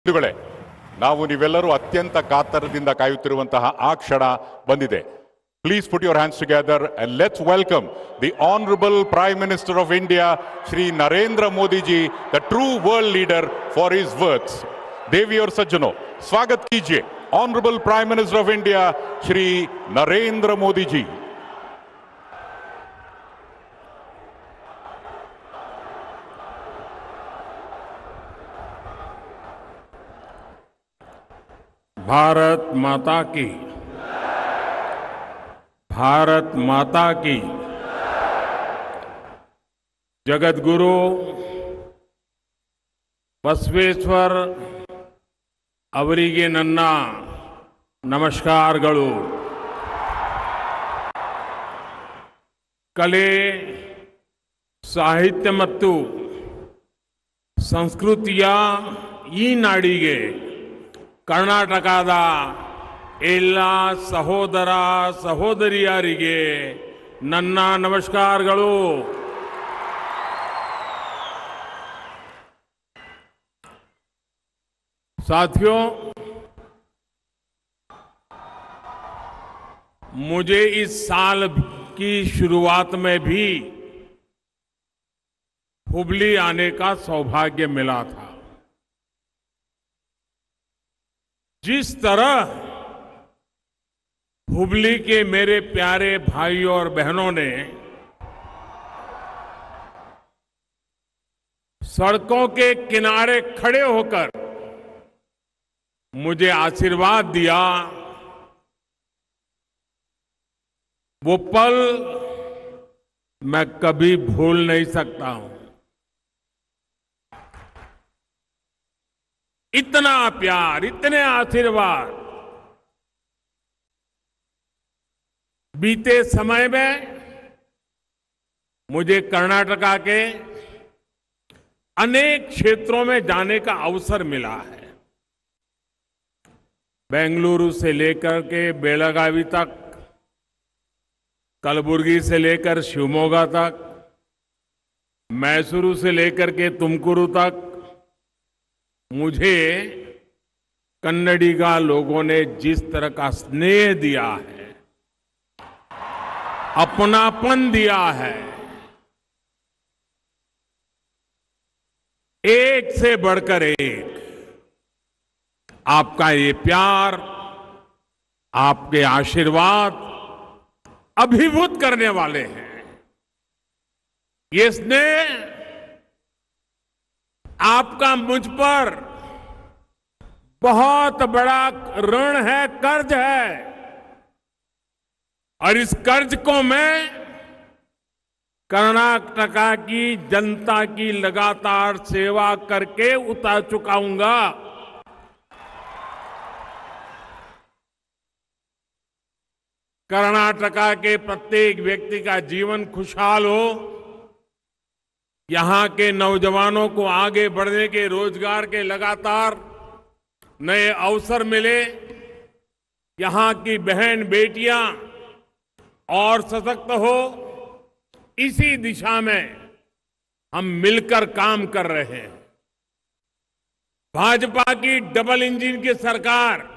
ಬಂಧುಗಳೇ, ನಾವು ನೀವೆಲ್ಲರೂ ಅತ್ಯಂತ ಕಾತರದಿಂದ ಕಾಯುತ್ತಿರುವಂತಹ ಆ ಕ್ಷಣ ಬಂದಿದೆ. Please put your hands together and let's welcome the Honorable Prime Minister of India, Shri Narendra Modi ji, the true world leader, for his words. देवी और सज्जनों, स्वागत कीजिए Honorable Prime Minister of India, Shri Narendra Modi ji. Bharat माता की जगत गुरु बसवेश्वर ಅವರಿಗೆ ನನ್ನ ನಮಸ್ಕಾರಗಳು. ಕಲೆ, ಸಾಹಿತ್ಯ ಮತ್ತು ಸಂಸ್ಕೃತಿಯ ಈ ನಾಡಿಗೆ ಕರ್ನಾಟಕದ ಎಲ್ಲ ಸಹೋದರ ಸಹೋದರಿಯರಿಗೆ ನನ್ನ ನಮಸ್ಕಾರಗಳು. साथियों, मुझे इस साल की शुरुआत में भी हुबली आने का सौभाग्य मिला था. जिस तरह हुबली के मेरे प्यारे भाइयों और बहनों ने सड़कों के किनारे खड़े होकर मुझे आशीर्वाद दिया, वो पल मैं कभी भूल नहीं सकता हूं. इतना प्यार, इतने आशीर्वाद बीते समय में मुझे कर्नाटका के अनेक क्षेत्रों में जाने का अवसर मिला है. बेंगलुरु से लेकर के बेलगावी तक, कलबुर्गी से लेकर शिवमोगा तक, मैसूरू से लेकर के तुमकुरू तक मुझे कन्नडिगा लोगों ने जिस तरह का स्नेह दिया है, अपनापन दिया है, एक से बढ़कर एक. आपका ये प्यार, आपके आशीर्वाद अभिभूत करने वाले हैं. ये स्नेह आपका मुझ पर बहुत बड़ा ऋण है, कर्ज है, और इस कर्ज को मैं कर्नाटका की जनता की लगातार सेवा करके उतार चुकाऊंगा. कर्नाटका के प्रत्येक व्यक्ति का जीवन खुशहाल हो, यहां के नौजवानों को आगे बढ़ने के, रोजगार के लगातार नए अवसर मिले, यहां की बहन बेटियां और सशक्त हो, इसी दिशा में हम मिलकर काम कर रहे हैं. भाजपा की डबल इंजन की सरकार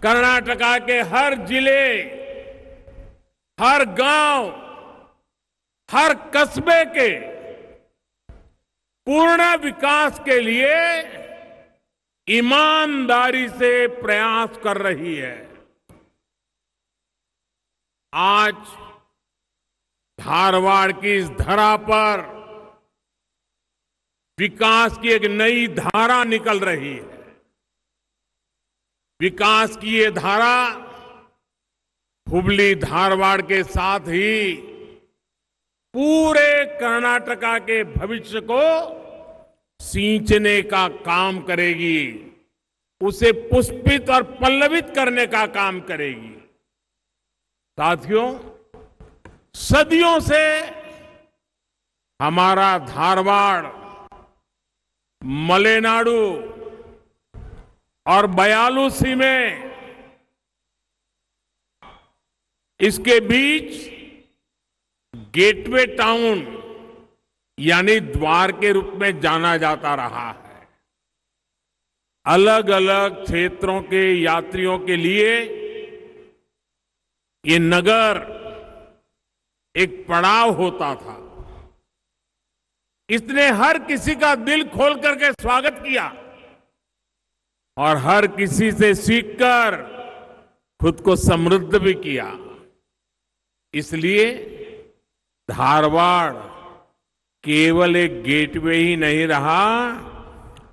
कर्नाटका के हर जिले, हर गांव, हर कस्बे के पूर्ण विकास के लिए ईमानदारी से प्रयास कर रही है. आज धारवाड़ की इस धरा पर विकास की एक नई धारा निकल रही है. विकास की ये धारा हुबली धारवाड़ के साथ ही पूरे कर्नाटका के भविष्य को सींचने का काम करेगी, उसे पुष्पित और पल्लवित करने का काम करेगी. साथियों, सदियों से हमारा धारवाड़, मलेनाडु और बयालूसी में इसके बीच गेटवे टाउन यानी द्वार के रूप में जाना जाता रहा है. अलग अलग क्षेत्रों के यात्रियों के लिए ये नगर एक पड़ाव होता था। इसने हर किसी का दिल खोल करके स्वागत किया और हर किसी से सीखकर खुद को समृद्ध भी किया। इसलिए धारवाड़ केवल एक गेटवे ही नहीं रहा,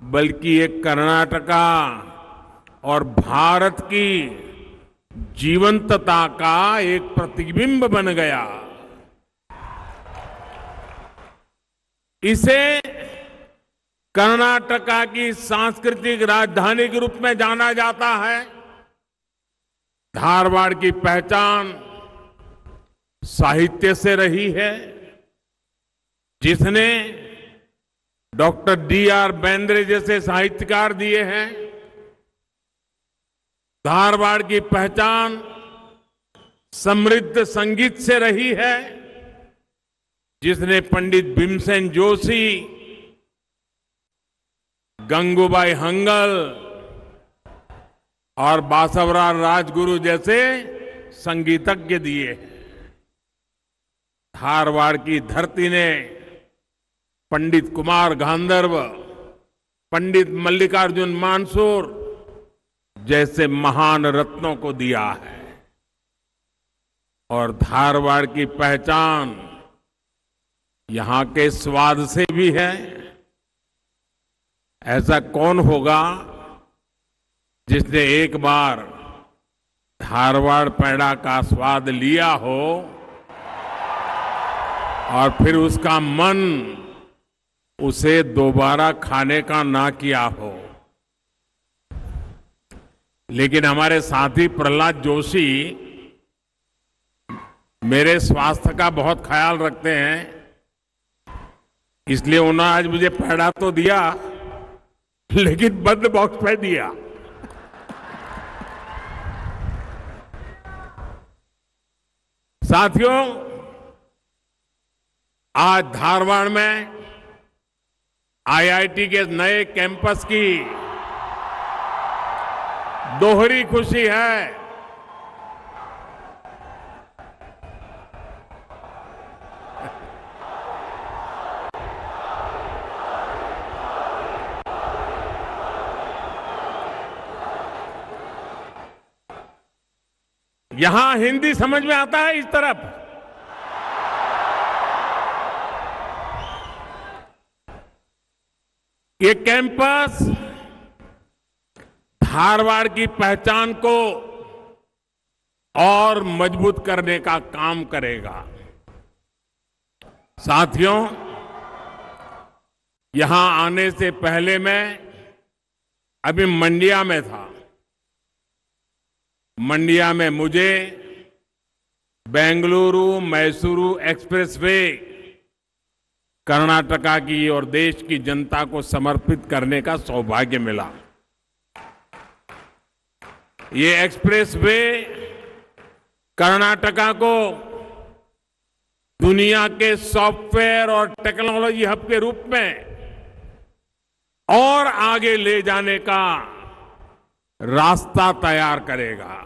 बल्कि एक कर्नाटका और भारत की जीवंतता का एक प्रतिबिंब बन गया। इसे कर्नाटका की सांस्कृतिक राजधानी के रूप में जाना जाता है। धारवाड़ की पहचान साहित्य से रही है, जिसने डॉक्टर D.R. बेंद्रे जैसे साहित्यकार दिए हैं। धारवाड़ की पहचान समृद्ध संगीत से रही है, जिसने पंडित भीमसेन जोशी, गंगूबाई हंगल और बासवराज राजगुरु जैसे संगीतज्ञ दिए हैं। धारवाड़ की धरती ने पंडित कुमार गांधर्व, पंडित मल्लिकार्जुन मानसूर जैसे महान रत्नों को दिया है। और धारवाड़ की पहचान यहां के स्वाद से भी है। ऐसा कौन होगा जिसने एक बार धारवाड़ पेड़ा का स्वाद लिया हो और फिर उसका मन उसे दोबारा खाने का ना किया हो। लेकिन हमारे साथी प्रहलाद जोशी मेरे स्वास्थ्य का बहुत ख्याल रखते हैं, इसलिए उन्होंने आज मुझे पेड़ा तो दिया, लेकिन बंद बॉक्स में दिया। साथियों, आज धारवाड़ में IIT के नए कैंपस की दोहरी खुशी है। यहां हिंदी समझ में आता है इस तरफ। ये कैंपस धारवाड़ की पहचान को और मजबूत करने का काम करेगा। साथियों, यहां आने से पहले मैं अभी मंडिया में था। मंडिया में मुझे बेंगलुरु मैसूरू एक्सप्रेसवे कर्नाटका की और देश की जनता को समर्पित करने का सौभाग्य मिला। ये एक्सप्रेसवे कर्नाटका को दुनिया के सॉफ्टवेयर और टेक्नोलॉजी हब के रूप में और आगे ले जाने का रास्ता तैयार करेगा।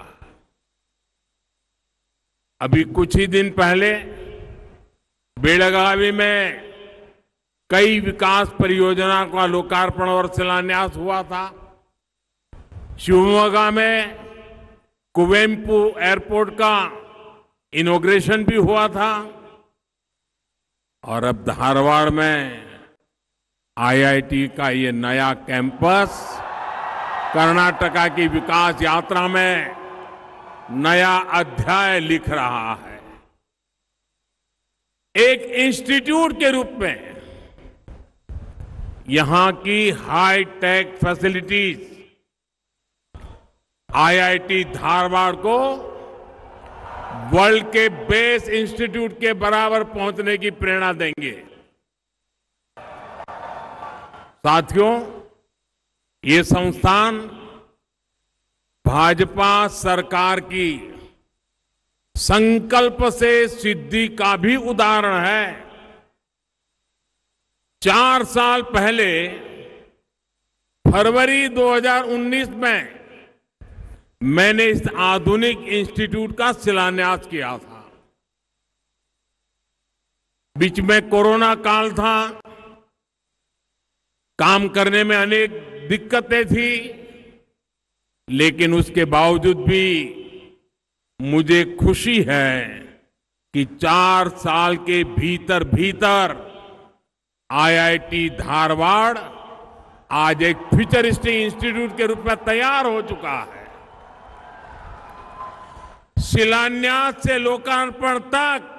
अभी कुछ ही दिन पहले बेलगावी में कई विकास परियोजना का लोकार्पण और शिलान्यास हुआ था। शिवमोगा में कुवेम्पु एयरपोर्ट का इनॉग्रेशन भी हुआ था और अब धारवाड़ में IIT का ये नया कैंपस कर्नाटका की विकास यात्रा में नया अध्याय लिख रहा है। एक इंस्टीट्यूट के रूप में यहां की high tech facilities IIT Dharwad को वर्ल्ड के बेस्ट इंस्टीट्यूट के बराबर पहुंचने की प्रेरणा देंगे। साथियों, ये संस्थान भाजपा सरकार की संकल्प से सिद्धि का भी उदाहरण है। 4 साल पहले फरवरी 2019 में मैंने इस आधुनिक इंस्टीट्यूट का शिलान्यास किया था। बीच में कोरोना काल था, काम करने में अनेक दिक्कतें थी, लेकिन उसके बावजूद भी मुझे खुशी है कि 4 साल के भीतर भीतर आईआईटी धारवाड़ आज एक फ्यूचरिस्टिक इंस्टीट्यूट के रूप में तैयार हो चुका है। शिलान्यास से लोकार्पण तक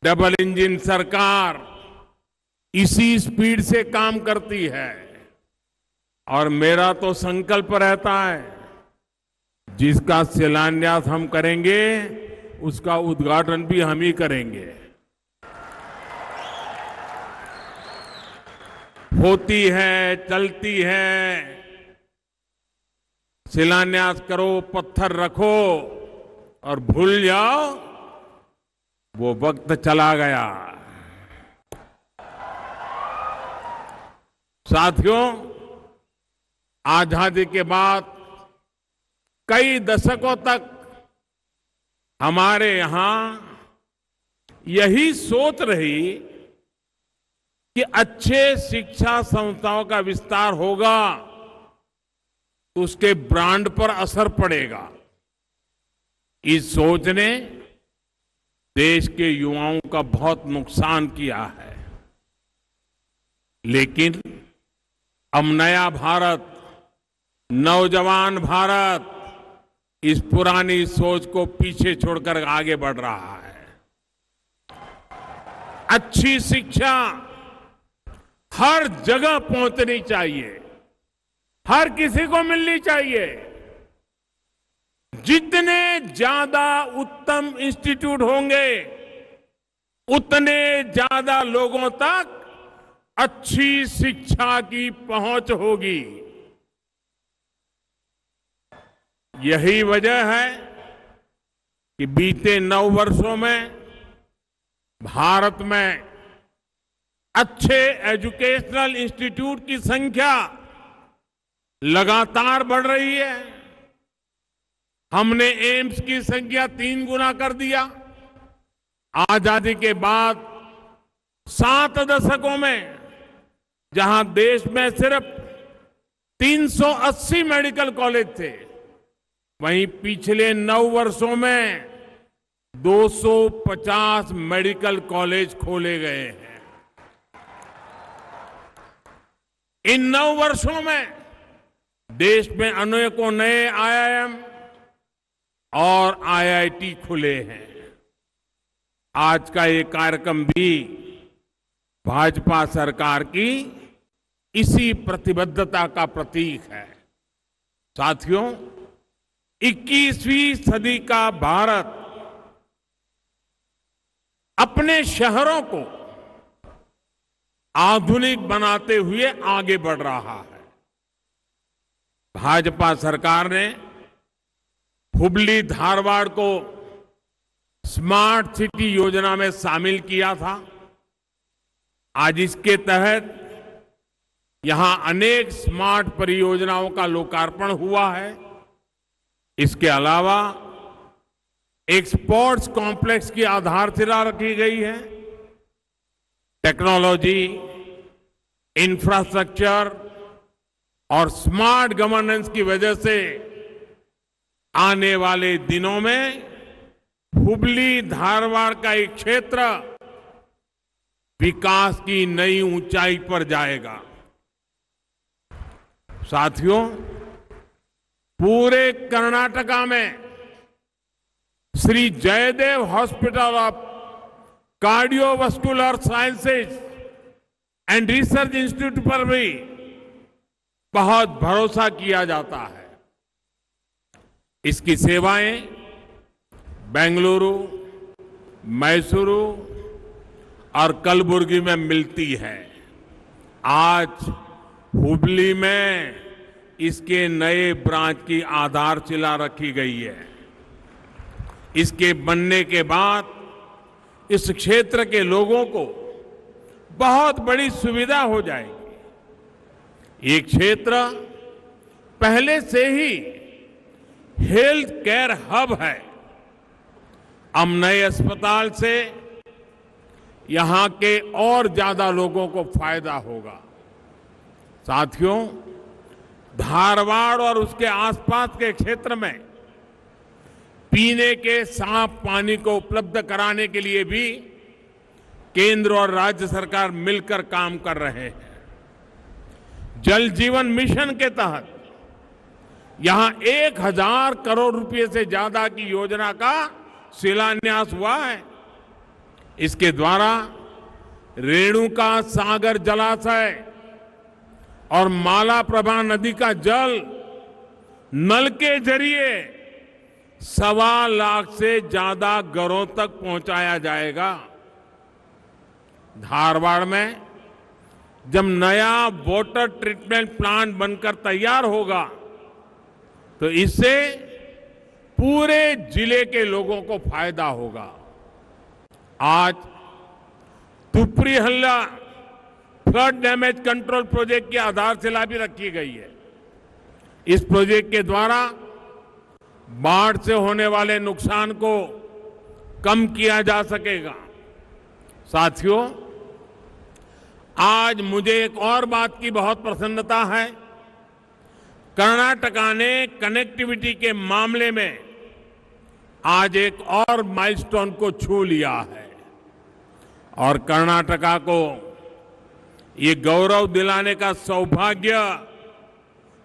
डबल इंजन सरकार इसी स्पीड से काम करती है और मेरा तो संकल्प रहता है जिसका शिलान्यास हम करेंगे उसका उद्घाटन भी हम ही करेंगे। होती है, चलती है, शिलान्यास करो, पत्थर रखो और भूल जाओ, वो वक्त चला गया। साथियों, आजादी के बाद कई दशकों तक हमारे यहां यही सोच रही कि अच्छे शिक्षा संस्थाओं का विस्तार होगा तो उसके ब्रांड पर असर पड़ेगा। इस सोच ने देश के युवाओं का बहुत नुकसान किया है, लेकिन अब नया भारत, नौजवान भारत इस पुरानी सोच को पीछे छोड़कर आगे बढ़ रहा है। अच्छी शिक्षा हर जगह पहुंचनी चाहिए, हर किसी को मिलनी चाहिए। जितने ज्यादा उत्तम इंस्टीट्यूट होंगे उतने ज्यादा लोगों तक अच्छी शिक्षा की पहुंच होगी। यही वजह है कि बीते 9 वर्षों में भारत में अच्छे एजुकेशनल इंस्टीट्यूट की संख्या लगातार बढ़ रही है। हमने एम्स की संख्या 3 गुना कर दिया। आजादी के बाद 7 दशकों में जहां देश में सिर्फ 380 मेडिकल कॉलेज थे, वहीं पिछले 9 वर्षों में 250 मेडिकल कॉलेज खोले गए हैं। इन 9 वर्षों में देश में अनेकों नए आईआईएम और आईआईटी खुले हैं। आज का ये कार्यक्रम भी भाजपा सरकार की इसी प्रतिबद्धता का प्रतीक है। साथियों, 21वीं सदी का भारत अपने शहरों को आधुनिक बनाते हुए आगे बढ़ रहा है। भाजपा सरकार ने हुबली धारवाड़ को स्मार्ट सिटी योजना में शामिल किया था। आज इसके तहत यहां अनेक स्मार्ट परियोजनाओं का लोकार्पण हुआ है। इसके अलावा एक स्पोर्ट्स कॉम्प्लेक्स की आधारशिला रखी गई है। टेक्नोलॉजी, इंफ्रास्ट्रक्चर और स्मार्ट गवर्नेंस की वजह से आने वाले दिनों में हुबली धारवाड़ का एक क्षेत्र विकास की नई ऊंचाई पर जाएगा। साथियों, पूरे कर्नाटका में Shri Jayadeva Hospital of Cardiovascular Sciences and Research Institute पर भी बहुत भरोसा किया जाता है। इसकी सेवाएं बेंगलुरु, मैसूरू और कलबुर्गी में मिलती है। आज हुबली में इसके नए ब्रांच की आधारशिला रखी गई है। इसके बनने के बाद इस क्षेत्र के लोगों को बहुत बड़ी सुविधा हो जाएगी। ये क्षेत्र पहले से ही हेल्थ केयर हब है। अब नए अस्पताल से यहां के और ज्यादा लोगों को फायदा होगा। साथियों, धारवाड़ और उसके आसपास के क्षेत्र में पीने के साफ पानी को उपलब्ध कराने के लिए भी केंद्र और राज्य सरकार मिलकर काम कर रहे हैं। जल जीवन मिशन के तहत यहां 1000 करोड़ रुपए से ज्यादा की योजना का शिलान्यास हुआ है। इसके द्वारा रेणुका सागर जलाशय और मालाप्रभा नदी का जल नल के जरिए 1.25 लाख से ज्यादा घरों तक पहुंचाया जाएगा। धारवाड़ में जब नया वाटर ट्रीटमेंट प्लांट बनकर तैयार होगा तो इससे पूरे जिले के लोगों को फायदा होगा। आज तुपरी हल्ला फ्लड डैमेज कंट्रोल प्रोजेक्ट की आधारशिला भी रखी गई है। इस प्रोजेक्ट के द्वारा बाढ़ से होने वाले नुकसान को कम किया जा सकेगा। साथियों, आज मुझे एक और बात की बहुत प्रसन्नता है। कर्नाटका ने कनेक्टिविटी के मामले में आज एक और माइलस्टोन को छू लिया है और कर्नाटका को ये गौरव दिलाने का सौभाग्य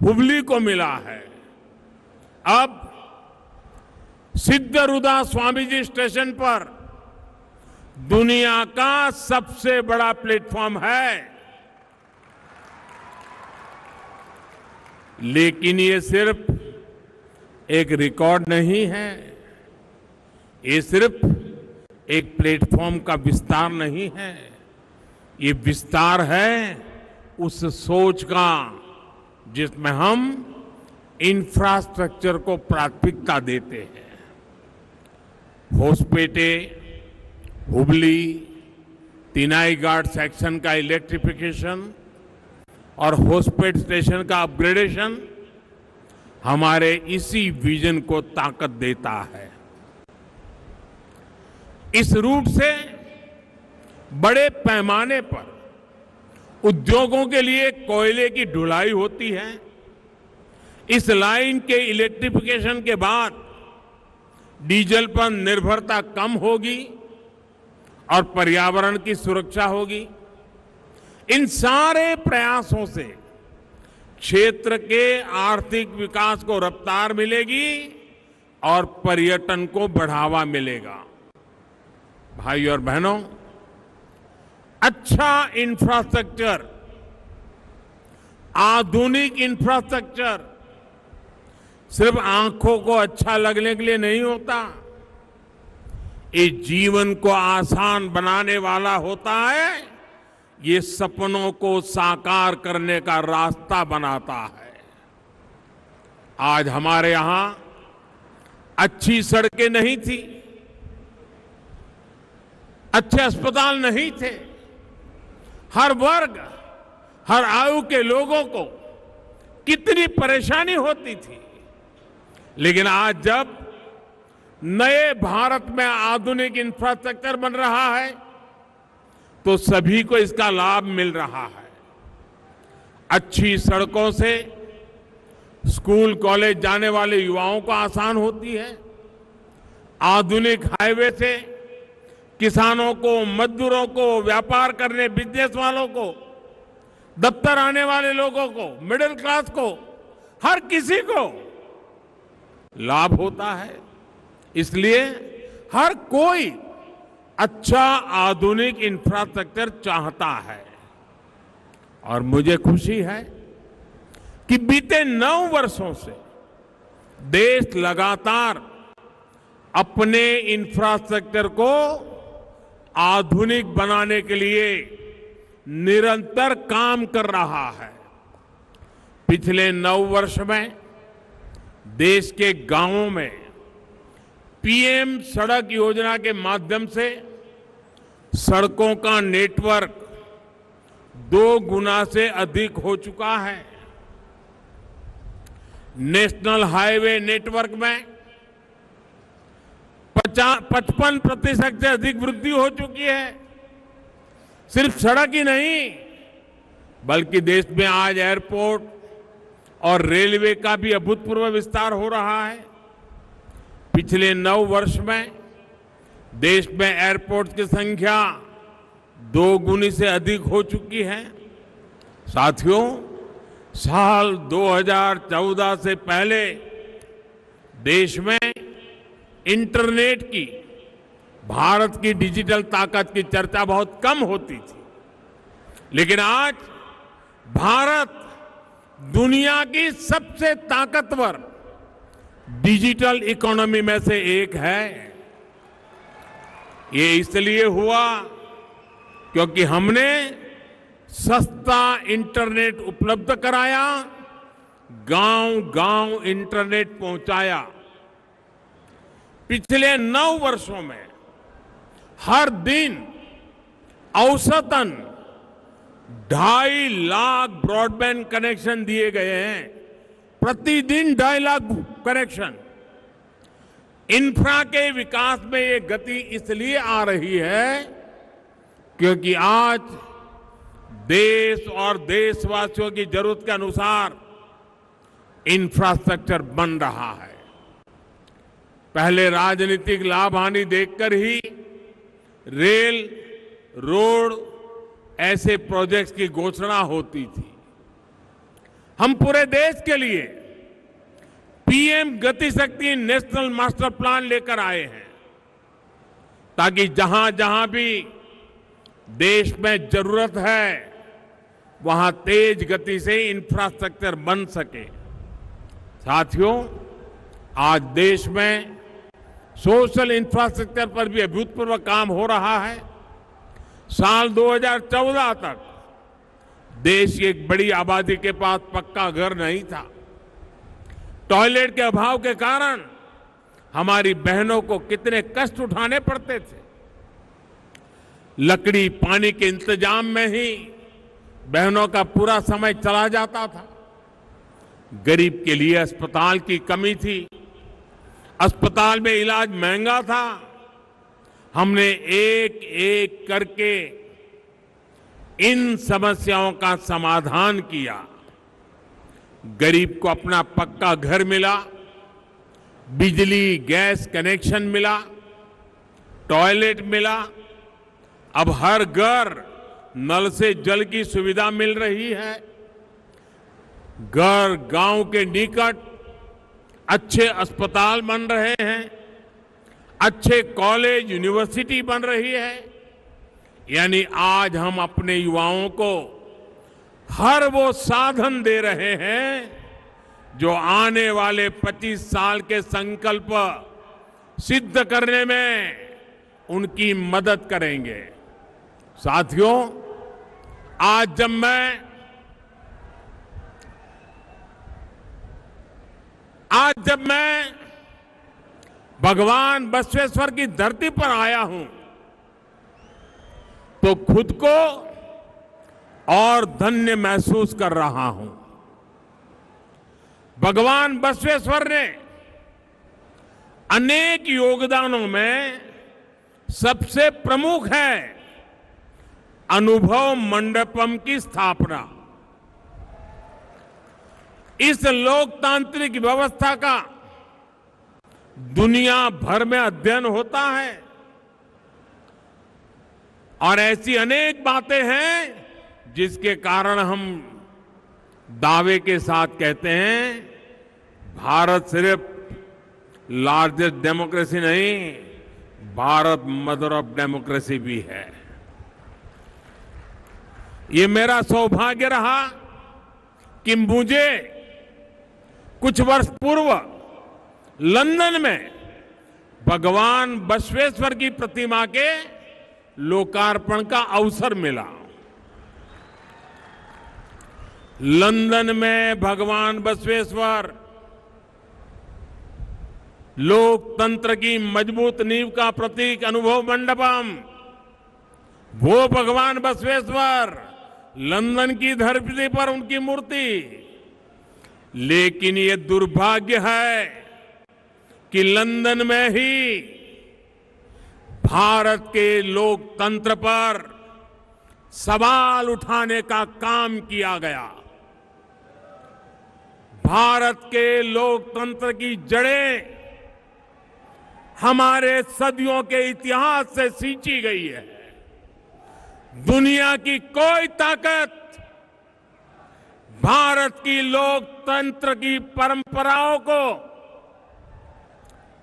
हुबली को मिला है। अब सिद्धरूदा स्वामीजी स्टेशन पर दुनिया का सबसे बड़ा प्लेटफॉर्म है। लेकिन ये सिर्फ एक रिकॉर्ड नहीं है, ये सिर्फ एक प्लेटफॉर्म का विस्तार नहीं है, ये विस्तार है उस सोच का जिसमें हम इंफ्रास्ट्रक्चर को प्राथमिकता देते हैं। होसपेटे, हुबली, तिनाई घाट सेक्शन का इलेक्ट्रिफिकेशन और होसपेट स्टेशन का अपग्रेडेशन हमारे इसी विजन को ताकत देता है। इस रूट से बड़े पैमाने पर उद्योगों के लिए कोयले की ढुलाई होती है। इस लाइन के इलेक्ट्रिफिकेशन के बाद डीजल पर निर्भरता कम होगी और पर्यावरण की सुरक्षा होगी। इन सारे प्रयासों से क्षेत्र के आर्थिक विकास को रफ्तार मिलेगी और पर्यटन को बढ़ावा मिलेगा। भाई और बहनों, अच्छा इंफ्रास्ट्रक्चर, आधुनिक इंफ्रास्ट्रक्चर सिर्फ आंखों को अच्छा लगने के लिए नहीं होता, ये जीवन को आसान बनाने वाला होता है। ये सपनों को साकार करने का रास्ता बनाता है। आज हमारे यहां अच्छी सड़कें नहीं थी, अच्छे अस्पताल नहीं थे, हर वर्ग, हर आयु के लोगों को कितनी परेशानी होती थी। लेकिन आज जब नए भारत में आधुनिक इंफ्रास्ट्रक्चर बन रहा है तो सभी को इसका लाभ मिल रहा है। अच्छी सड़कों से स्कूल कॉलेज जाने वाले युवाओं को आसान होती है। आधुनिक हाईवे से किसानों को, मजदूरों को, व्यापार करने बिजनेस वालों को, दफ्तर आने वाले लोगों को, मिडिल क्लास को, हर किसी को लाभ होता है। इसलिए हर कोई अच्छा आधुनिक इंफ्रास्ट्रक्चर चाहता है और मुझे खुशी है कि बीते 9 वर्षों से देश लगातार अपने इंफ्रास्ट्रक्चर को आधुनिक बनाने के लिए निरंतर काम कर रहा है। पिछले 9 वर्ष में देश के गांवों में पीएम सड़क योजना के माध्यम से सड़कों का नेटवर्क 2 गुना से अधिक हो चुका है। नेशनल हाईवे नेटवर्क में 55% से अधिक वृद्धि हो चुकी है। सिर्फ सड़क ही नहीं, बल्कि देश में आज एयरपोर्ट और रेलवे का भी अभूतपूर्व विस्तार हो रहा है। पिछले 9 वर्ष में देश में एयरपोर्ट की संख्या 2 गुनी से अधिक हो चुकी है। साथियों, साल 2014 से पहले देश में इंटरनेट की, भारत की डिजिटल ताकत की चर्चा बहुत कम होती थी, लेकिन आज भारत दुनिया की सबसे ताकतवर डिजिटल इकोनॉमी में से एक है। ये इसलिए हुआ क्योंकि हमने सस्ता इंटरनेट उपलब्ध कराया, गांव-गांव इंटरनेट पहुंचाया। पिछले 9 वर्षों में हर दिन औसतन 2.5 लाख ब्रॉडबैंड कनेक्शन दिए गए हैं। प्रतिदिन 2.5 लाख कनेक्शन। इंफ्रा के विकास में ये गति इसलिए आ रही है क्योंकि आज देश और देशवासियों की जरूरत के अनुसार इंफ्रास्ट्रक्चर बन रहा है। पहले राजनीतिक लाभ हानि देखकर ही रेल, रोड ऐसे प्रोजेक्ट्स की घोषणा होती थी। हम पूरे देश के लिए पीएम गति शक्ति नेशनल मास्टर प्लान लेकर आए हैं ताकि जहां जहां भी देश में जरूरत है वहां तेज गति से इंफ्रास्ट्रक्चर बन सके। साथियों, आज देश में सोशल इंफ्रास्ट्रक्चर पर भी अभूतपूर्व काम हो रहा है। साल 2014 तक देश की एक बड़ी आबादी के पास पक्का घर नहीं था। टॉयलेट के अभाव के कारण हमारी बहनों को कितने कष्ट उठाने पड़ते थे। लकड़ी, पानी के इंतजाम में ही बहनों का पूरा समय चला जाता था। गरीब के लिए अस्पताल की कमी थी, अस्पताल में इलाज महंगा था। हमने एक एक करके इन समस्याओं का समाधान किया। गरीब को अपना पक्का घर मिला, बिजली गैस कनेक्शन मिला, टॉयलेट मिला। अब हर घर नल से जल की सुविधा मिल रही है। घर गांव के निकट अच्छे अस्पताल बन रहे हैं, अच्छे कॉलेज, यूनिवर्सिटी बन रही है। यानी आज हम अपने युवाओं को हर वो साधन दे रहे हैं जो आने वाले 25 साल के संकल्प सिद्ध करने में उनकी मदद करेंगे। साथियों, आज जब मैं भगवान बसवेश्वर की धरती पर आया हूं तो खुद को और धन्य महसूस कर रहा हूं। भगवान बसवेश्वर ने अनेक योगदानों में सबसे प्रमुख है अनुभव मंडपम की स्थापना। इस लोकतांत्रिक व्यवस्था का दुनिया भर में अध्ययन होता है और ऐसी अनेक बातें हैं जिसके कारण हम दावे के साथ कहते हैं भारत सिर्फ लार्जेस्ट डेमोक्रेसी नहीं, भारत मदर ऑफ डेमोक्रेसी भी है। ये मेरा सौभाग्य रहा कि मुझे कुछ वर्ष पूर्व लंदन में भगवान बसवेश्वर की प्रतिमा के लोकार्पण का अवसर मिला। लंदन में भगवान बसवेश्वर लोकतंत्र की मजबूत नींव का प्रतीक अनुभव मंडपम, वो भगवान बसवेश्वर, लंदन की धरती पर उनकी मूर्ति, लेकिन ये दुर्भाग्य है कि लंदन में ही भारत के लोकतंत्र पर सवाल उठाने का काम किया गया। भारत के लोकतंत्र की जड़ें हमारे सदियों के इतिहास से सींची गई है। दुनिया की कोई ताकत भारत की लोकतंत्र की परंपराओं को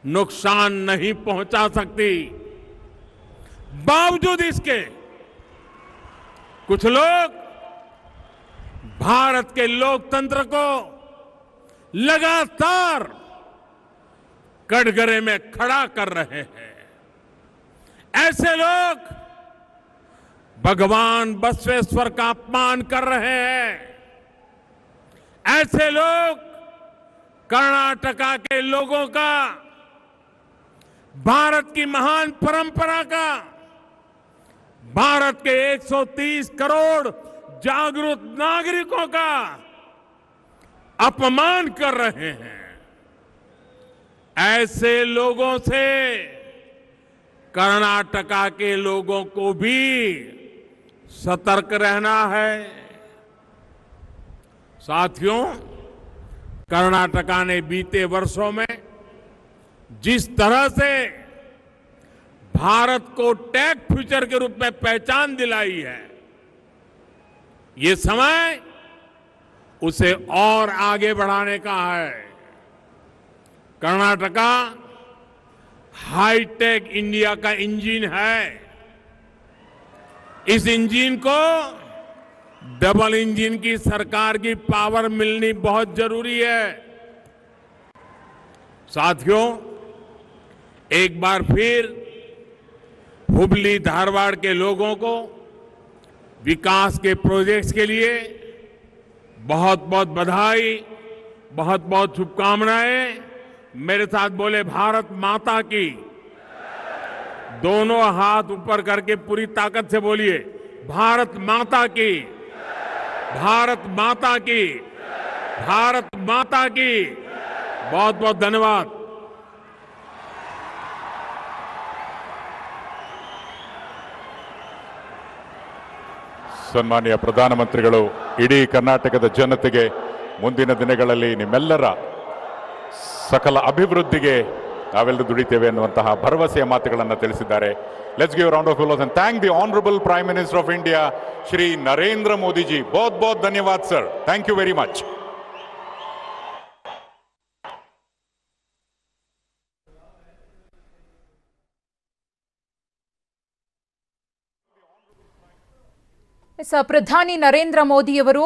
नुकसान नहीं पहुंचा सकती। बावजूद इसके कुछ लोग भारत के लोकतंत्र को लगातार कटघरे में खड़ा कर रहे हैं। ऐसे लोग भगवान बसवेश्वर का अपमान कर रहे हैं। ऐसे लोग कर्नाटका के लोगों का, भारत की महान परंपरा का, भारत के 130 करोड़ जागरूक नागरिकों का अपमान कर रहे हैं। ऐसे लोगों से कर्नाटका के लोगों को भी सतर्क रहना है। साथियों, कर्नाटका ने बीते वर्षों में जिस तरह से भारत को टेक फ्यूचर के रूप में पहचान दिलाई है, ये समय उसे और आगे बढ़ाने का है। कर्नाटका हाईटेक इंडिया का इंजन है। इस इंजन को डबल इंजन की सरकार की पावर मिलनी बहुत जरूरी है। साथियों, एक बार फिर हुबली धारवाड़ के लोगों को विकास के प्रोजेक्ट्स के लिए बहुत बहुत बधाई, बहुत बहुत शुभकामनाएं। मेरे साथ बोले भारत माता की। दोनों हाथ ऊपर करके पूरी ताकत से बोलिए, भारत माता की, भारत माता की, भारत माता की। बहुत बहुत धन्यवाद। ಸನ್ಮಾನ್ಯ ಪ್ರಧಾನಮಂತ್ರಿಗಳು ಇಡೀ ಕರ್ನಾಟಕದ ಜನತೆಗೆ ಮುಂದಿನ ದಿನಗಳಲ್ಲಿ ನಿಮ್ಮೆಲ್ಲರ ಸಕಲ ಅಭಿವೃದ್ಧಿಗೆ ನಾವೆಲ್ಲರೂ ದುಡಿತೇವೆ ಅನ್ನುವಂತಹ ಭರವಸೆಯ ಮಾತುಗಳನ್ನು ತಿಳಿಸಿದ್ದಾರೆ. Let's give round of applause and thank the honourable prime minister of India Shri Narendra Modi ji. बहुत बहुत धन्यवाद sir, thank you very much. ಪ್ರಧಾನಿ ನರೇಂದ್ರ ಮೋದಿಯವರು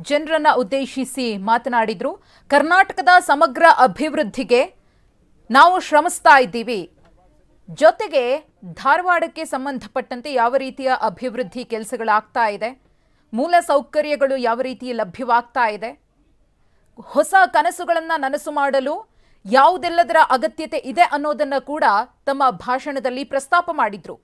ಜನರನ್ನ ಉದ್ದೇಶಿಸಿ ಮಾತನಾಡಿದ್ರು. ಕರ್ನಾಟಕದ ಸಮಗ್ರ ಅಭಿವೃದ್ಧಿಗೆ ನಾವು ಶ್ರಮಿಸ್ತಾ ಇದ್ದೀವಿ, ಜೊತೆಗೆ ಧಾರವಾಡಕ್ಕೆ ಸಂಬಂಧಪಟ್ಟಂತೆ ಯಾವ ರೀತಿಯ ಅಭಿವೃದ್ಧಿ ಕೆಲಸಗಳಾಗ್ತಾ ಇದೆ, ಮೂಲ ಸೌಕರ್ಯಗಳು ಯಾವ ರೀತಿ ಲಭ್ಯವಾಗ್ತಾ ಇದೆ, ಹೊಸ ಕನಸುಗಳನ್ನು ನನಸು ಮಾಡಲು ಯಾವುದೆಲ್ಲದರ ಅಗತ್ಯತೆ ಇದೆ ಅನ್ನೋದನ್ನ ಕೂಡ ತಮ್ಮ ಭಾಷಣದಲ್ಲಿ ಪ್ರಸ್ತಾಪ ಮಾಡಿದ್ರು.